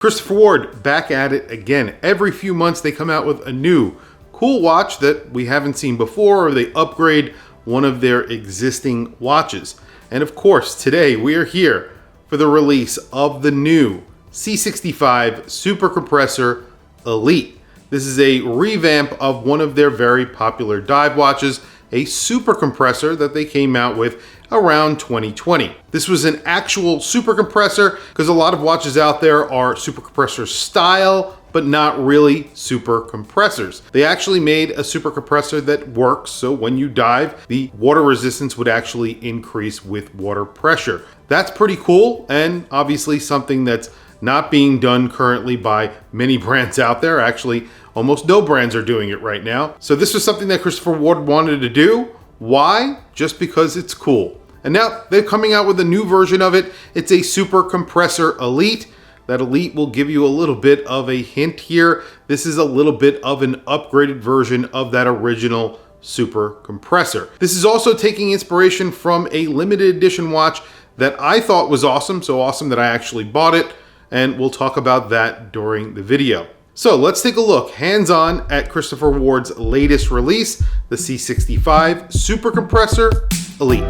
Christopher Ward back at it again. Every few months they come out with a new cool watch that we haven't seen before, or they upgrade one of their existing watches. And of course, today we are here for the release of the new C65 Super Compressor Elite. This is a revamp of one of their very popular dive watches, a super compressor that they came out with around 2020. This was an actual super compressor because a lot of watches out there are super compressor style, but not really super compressors. They actually made a super compressor that works, so when you dive, the water resistance would actually increase with water pressure. That's pretty cool, and obviously something that's not being done currently by many brands out there. Actually, almost no brands are doing it right now. So this was something that Christopher Ward wanted to do. Why? Just because it's cool. And now they're coming out with a new version of it. It's a Super Compressor Elite. That Elite will give you a little bit of a hint here. This is a little bit of an upgraded version of that original Super Compressor. This is also taking inspiration from a limited edition watch that I thought was awesome, so awesome that I actually bought it, and we'll talk about that during the video. So let's take a look hands-on at Christopher Ward's latest release, the C65 Super Compressor Elite.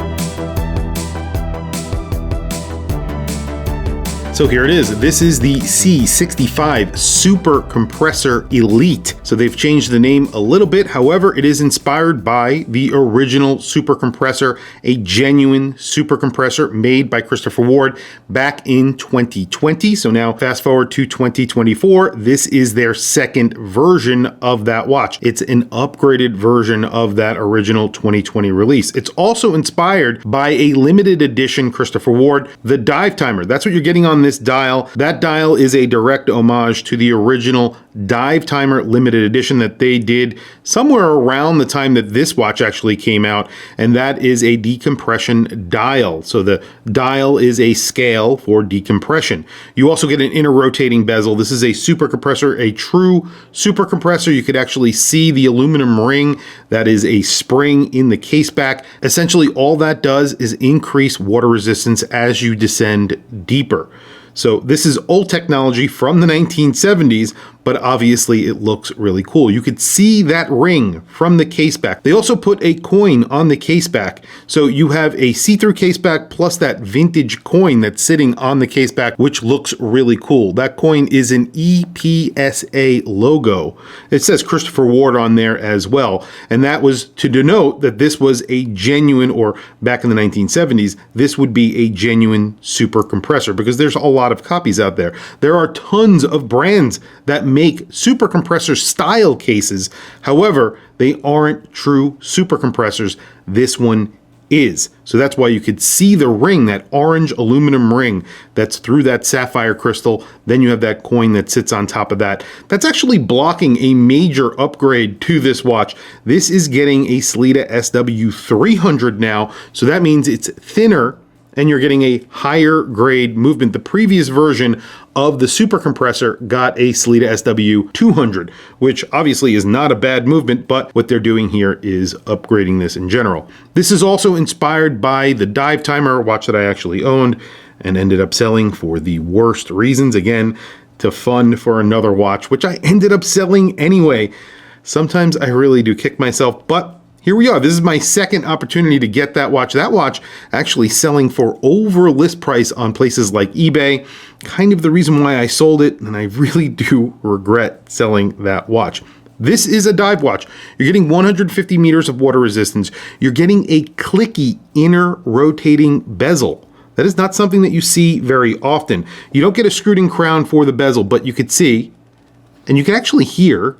So here it is. This is the C65 Super Compressor Elite. So they've changed the name a little bit. However, it is inspired by the original Super Compressor, a genuine super compressor made by Christopher Ward back in 2020. So now fast forward to 2024. This is their second version of that watch. It's an upgraded version of that original 2020 release. It's also inspired by a limited edition Christopher Ward, the dive timer. That's what you're getting on this dial. That dial is a direct homage to the original dive timer limited edition that they did somewhere around the time that this watch actually came out, and that is a decompression dial. So the dial is a scale for decompression. You also get an inner rotating bezel. This is a super compressor, a true super compressor. You could actually see the aluminum ring that is a spring in the caseback. Essentially all that does is increase water resistance as you descend deeper. So this is old technology from the 1970s, but obviously it looks really cool. You could see that ring from the caseback. They also put a coin on the caseback. So you have a see-through caseback plus that vintage coin that's sitting on the caseback, which looks really cool. That coin is an EPSA logo. It says Christopher Ward on there as well. And that was to denote that this was a genuine, or back in the 1970s, this would be a genuine super compressor, because there's a lot of copies out there. There are tons of brands that make super compressor style cases. However, they aren't true super compressors. This one is. So that's why you could see the ring, that orange aluminum ring that's through that sapphire crystal. Then you have that coin that sits on top of that. That's actually blocking a major upgrade to this watch. This is getting a Sellita SW300 now. So that means it's thinner and you're getting a higher grade movement. The previous version of the super compressor got a Sellita SW200, which obviously is not a bad movement, but what they're doing here is upgrading this in general. This is also inspired by the dive timer watch that I actually owned and ended up selling for the worst reasons. Again, to fund for another watch, which I ended up selling anyway. Sometimes I really do kick myself, but here we are. This is my second opportunity to get that watch. That watch actually selling for over list price on places like eBay. Kind of the reason why I sold it, and I really do regret selling that watch. This is a dive watch. You're getting 150 meters of water resistance. You're getting a clicky inner rotating bezel. That is not something that you see very often. You don't get a screwed in crown for the bezel, but you could see, and you can actually hear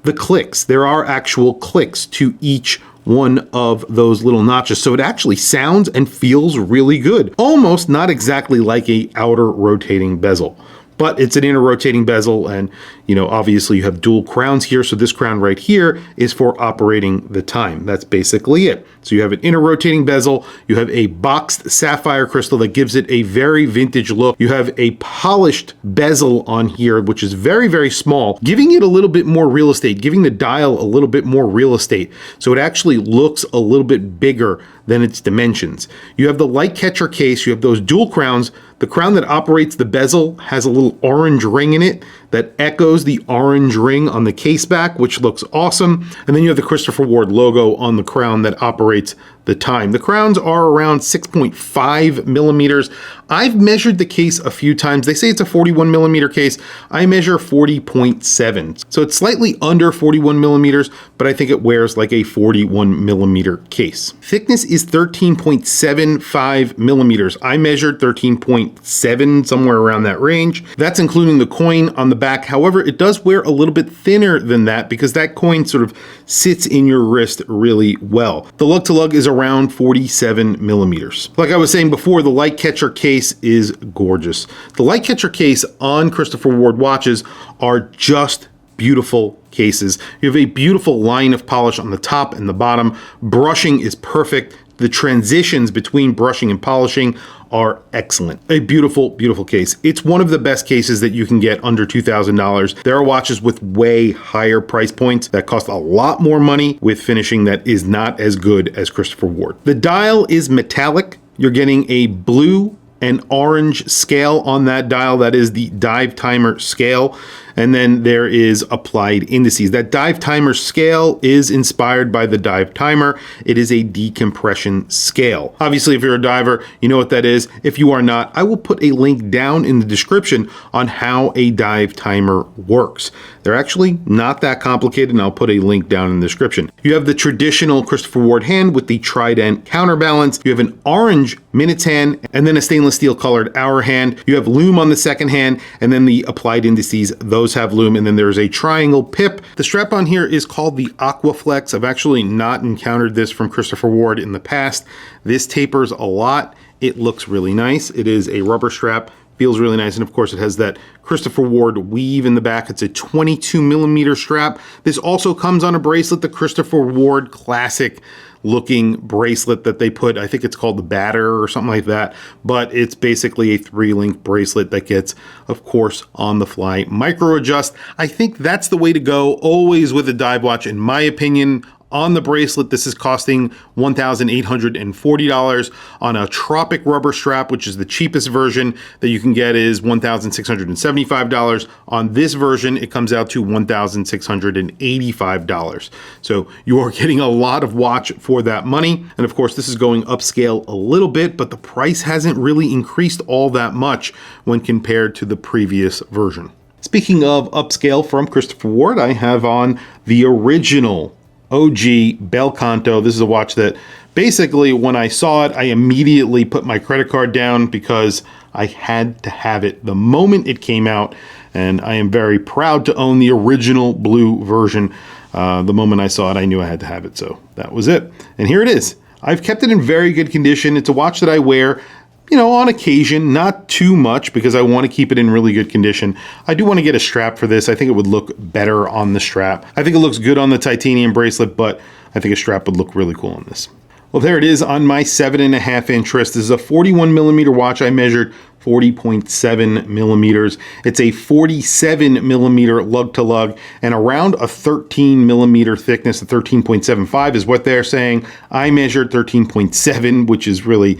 the clicks. There are actual clicks to each one of those little notches. So it actually sounds and feels really good. Almost not exactly like a outer rotating bezel, but it's an inner rotating bezel, and obviously you have dual crowns here. So this crown right here is for operating the time. That's basically it. So you have an inner rotating bezel, you have a boxed sapphire crystal that gives it a very vintage look. You have a polished bezel on here, which is very, very small, giving it a little bit more real estate, giving the dial a little bit more real estate. So it actually looks a little bit bigger than its dimensions. You have the light catcher case, you have those dual crowns. The crown that operates the bezel has a little orange ring in it that echoes the orange ring on the caseback, which looks awesome. And then you have the Christopher Ward logo on the crown that operates the time. The crowns are around 6.5 millimeters. I've measured the case a few times. They say it's a 41 millimeter case. I measure 40.7. So it's slightly under 41 millimeters, but I think it wears like a 41 millimeter case. Thickness is 13.75 millimeters. I measured 13.7, somewhere around that range. That's including the coin on the back. However, it does wear a little bit thinner than that because that coin sort of sits in your wrist really well. The lug to lug is around 47 millimeters. Like I was saying before, the light catcher case is gorgeous. The light catcher case on Christopher Ward watches are just beautiful cases. You have a beautiful line of polish on the top and the bottom. Brushing is perfect. The transitions between brushing and polishing are excellent. A beautiful, beautiful case. It's one of the best cases that you can get under $2,000. There are watches with way higher price points that cost a lot more money with finishing that is not as good as Christopher Ward. The dial is metallic. You're getting a blue and orange scale on that dial. That is the dive timer scale. And then there is applied indices. That dive timer scale is inspired by the dive timer. It is a decompression scale. Obviously, if you're a diver, you know what that is. If you are not, I will put a link down in the description on how a dive timer works. They're actually not that complicated, and I'll put a link down in the description. You have the traditional Christopher Ward hand with the trident counterbalance. You have an orange minutes hand, and then a stainless steel colored hour hand. You have lume on the second hand, and then the applied indices. Those have lume, and then there's a triangle pip. The strap on here is called the Aquaflex. I've actually not encountered this from Christopher Ward in the past. This tapers a lot. It looks really nice. It is a rubber strap, feels really nice, and of course it has that Christopher Ward weave in the back. It's a 22 millimeter strap. This also comes on a bracelet, the Christopher Ward classic looking bracelet that they put, I think it's called the Batter or something like that, but it's basically a 3-link bracelet that gets, of course, on the fly micro adjust. I think that's the way to go, always with a dive watch, in my opinion. On the bracelet, this is costing $1,840. On a Tropic rubber strap, which is the cheapest version that you can get, is $1,675. On this version, it comes out to $1,685. So you are getting a lot of watch for that money. And of course, this is going upscale a little bit, but the price hasn't really increased all that much when compared to the previous version. Speaking of upscale from Christopher Ward, I have on the original OG Bel Canto. This is a watch that basically when I saw it, I immediately put my credit card down because I had to have it the moment it came out. And I am very proud to own the original blue version. The moment I saw it, I knew I had to have it. So that was it. And here it is. I've kept it in very good condition. It's a watch that I wear, you know, on occasion, not too much because I want to keep it in really good condition. I do want to get a strap for this. I think it would look better on the strap. I think it looks good on the titanium bracelet, but I think a strap would look really cool on this. Well, there it is on my 7.5 inch wrist. This is a 41 millimeter watch. I measured 40.7 millimeters. It's a 47 millimeter lug to lug and around a 13 millimeter thickness. The 13.75 is what they're saying. I measured 13.7, which is really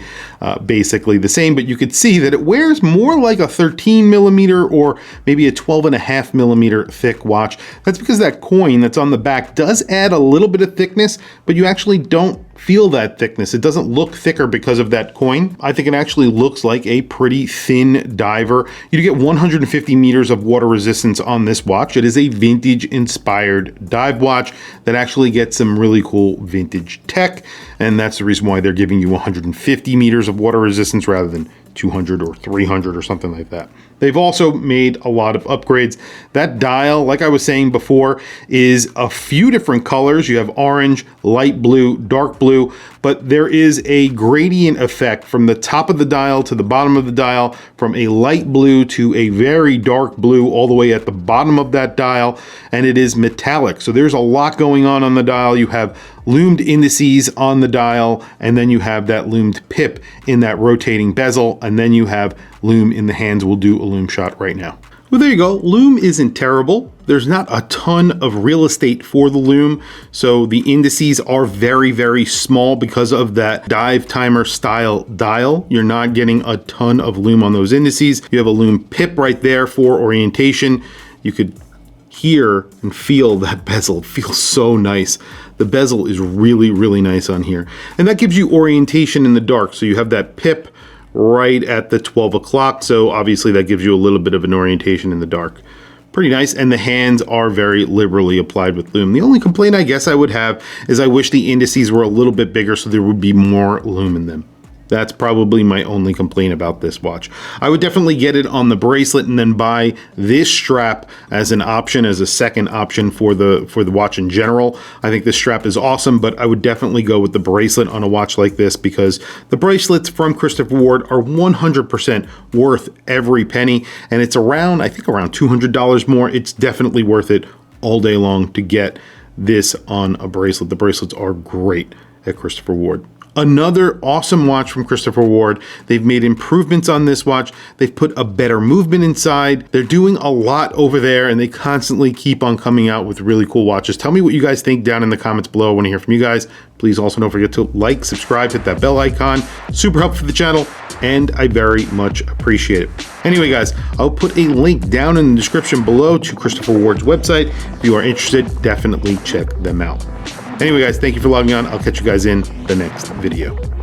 basically the same, but you could see that it wears more like a 13 millimeter or maybe a 12.5 millimeter thick watch. That's because that coin that's on the back does add a little bit of thickness, but you actually don't feel that thickness. It doesn't look thicker because of that coin. I think it actually looks like a pretty thin diver. You get 150 meters of water resistance on this watch. It is a vintage inspired dive watch that actually gets some really cool vintage tech, and that's the reason why they're giving you 150 meters of water resistance rather than 200 or 300 or something like that. They've also made a lot of upgrades. That dial, like I was saying before, is a few different colors. You have orange, light blue, dark blue, but there is a gradient effect from the top of the dial to the bottom of the dial, from a light blue to a very dark blue all the way at the bottom of that dial, and it is metallic. So there's a lot going on the dial. You have lumed indices on the dial, and then you have that lumed pip in that rotating bezel, and then you have lume in the hands. We'll do a Lume Shot right now. Well, there you go. Lume isn't terrible. There's not a ton of real estate for the Lume, so the indices are very, very small because of that dive timer style dial. You're not getting a ton of Lume on those indices. You have a Lume pip right there for orientation. You could hear and feel that bezel. It feels so nice. The bezel is really, really nice on here. And that gives you orientation in the dark. So you have that pip right at the 12 o'clock. So obviously that gives you a little bit of an orientation in the dark. Pretty nice, and the hands are very liberally applied with Lume. The only complaint I guess I would have is I wish the indices were a little bit bigger so there would be more Lume in them. That's probably my only complaint about this watch. I would definitely get it on the bracelet and then buy this strap as an option, as a second option for the watch in general. I think this strap is awesome, but I would definitely go with the bracelet on a watch like this because the bracelets from Christopher Ward are 100% worth every penny, and it's around, I think around $200 more. It's definitely worth it all day long to get this on a bracelet. The bracelets are great at Christopher Ward. Another awesome watch from Christopher Ward. They've made improvements on this watch. They've put a better movement inside. They're doing a lot over there, and they constantly keep on coming out with really cool watches. Tell me what you guys think down in the comments below. I want to hear from you guys. Please also don't forget to like, subscribe, hit that bell icon. Super helpful for the channel, and I very much appreciate it. Anyway, guys, I'll put a link down in the description below to Christopher Ward's website. If you are interested, definitely check them out. Anyway, guys, thank you for logging on. I'll catch you guys in the next video.